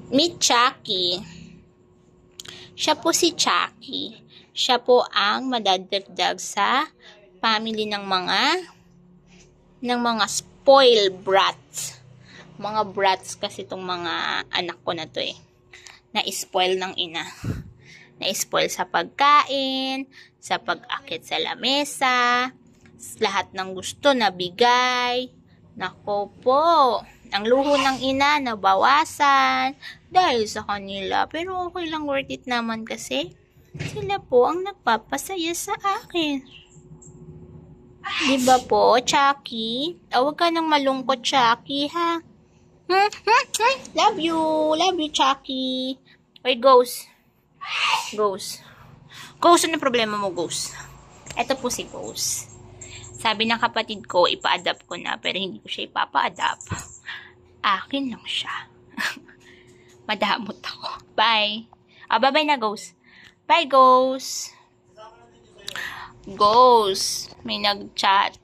Meet Chucky. Siya po si Chucky. Siya po ang madadagdag sa family ng mga spoil brats. Mga brats kasi itong mga anak ko na to eh. Na-spoil ng ina. Na-spoil sa pagkain, sa pag-akit sa lamesa, lahat ng gusto na bigay. Nako po, ang luho ng ina nabawasan dahil sa kanila. Pero okay lang, worth it naman kasi sila po ang nagpapasaya sa akin. Diba po, Chucky? Huwag ka nang malungkot, Chucky, ha? Love you, Chucky. Oy, Ghost. Ghost, ano problema mo, Ghost? Ito po si Ghost. Sabi ng kapatid ko, ipa-adapt ko na, pero hindi ko siya ipapa-adapt. Akin lang siya. Madamot ako. Bye. Bye-bye na, Ghost. Bye, Ghost. May nag-chat.